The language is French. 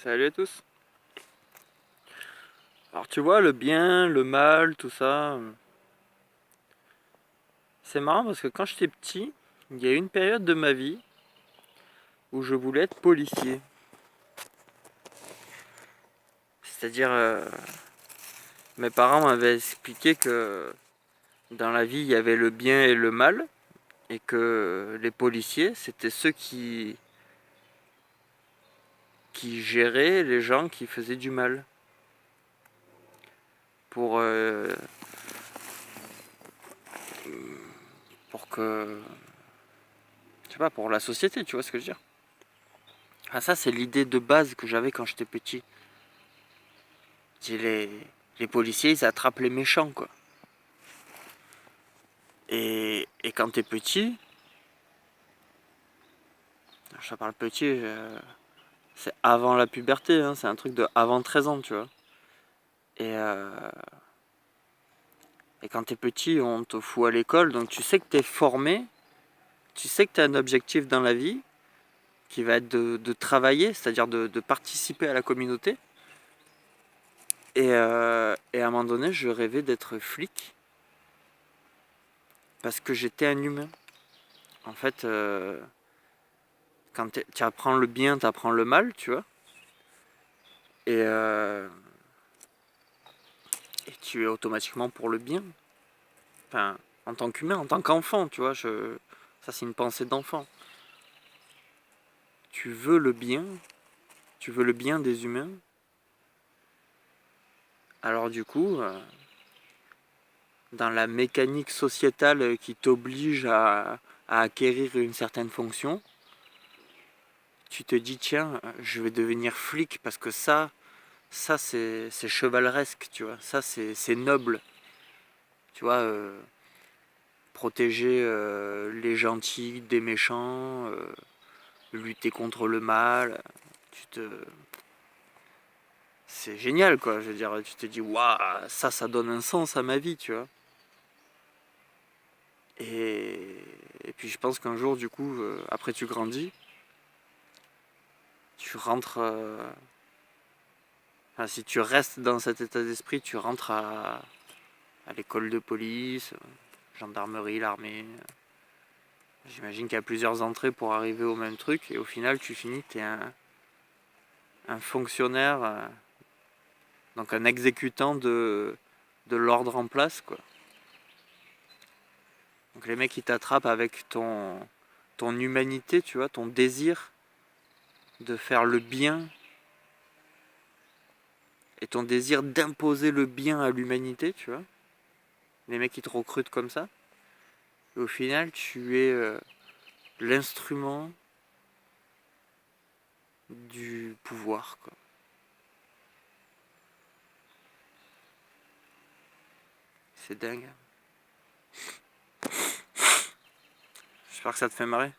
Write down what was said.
Salut à tous. Alors tu vois, le bien, le mal, tout ça, c'est marrant parce que quand j'étais petit, il y a eu une période de ma vie où je voulais être policier. C'est-à-dire, mes parents m'avaient expliqué que dans la vie, il y avait le bien et le mal, et que les policiers, c'était ceux qui géraient les gens qui faisaient du mal. Pour, pour que... Je sais pas, pour la société, tu vois ce que je veux dire. Ah, ça, c'est l'idée de base que j'avais quand j'étais petit. C'est les policiers, ils attrapent les méchants, quoi. Et quand t'es petit, je te parle petit, c'est avant la puberté, hein, c'est un truc de avant 13 ans, tu vois. Et, euh, et quand t'es petit, on te fout à l'école, donc tu sais que t'es formé, tu sais que t'as un objectif dans la vie, qui va être de travailler, c'est-à-dire de participer à la communauté. Et à un moment donné, je rêvais d'être flic, parce que j'étais un humain. En fait, quand tu apprends le bien, tu apprends le mal, tu vois. Et, euh, et tu es automatiquement pour le bien. Enfin, en tant qu'humain, en tant qu'enfant, tu vois. Ça, c'est une pensée d'enfant. Tu veux le bien, tu veux le bien des humains. Alors du coup, dans la mécanique sociétale qui t'oblige à acquérir une certaine fonction, tu te dis, tiens, je vais devenir flic parce que ça c'est chevaleresque, tu vois. Ça, c'est noble. Tu vois, protéger les gentils des méchants, lutter contre le mal. Tu te... C'est génial, quoi. Je veux dire, tu te dis, waouh, ça donne un sens à ma vie, tu vois. Et, et puis je pense qu'un jour, du coup, après tu grandis, tu rentres. Enfin, si tu restes dans cet état d'esprit, tu rentres à l'école de police, gendarmerie, l'armée. J'imagine qu'il y a plusieurs entrées pour arriver au même truc, et au final, tu finis, t'es un fonctionnaire, donc un exécutant de l'ordre en place, quoi. Donc les mecs, ils t'attrapent avec ton humanité, tu vois, ton désir de faire le bien et ton désir d'imposer le bien à l'humanité, tu vois. Les mecs, ils te recrutent comme ça. Et au final, tu es l'instrument du pouvoir, quoi. C'est dingue. J'espère que ça te fait marrer.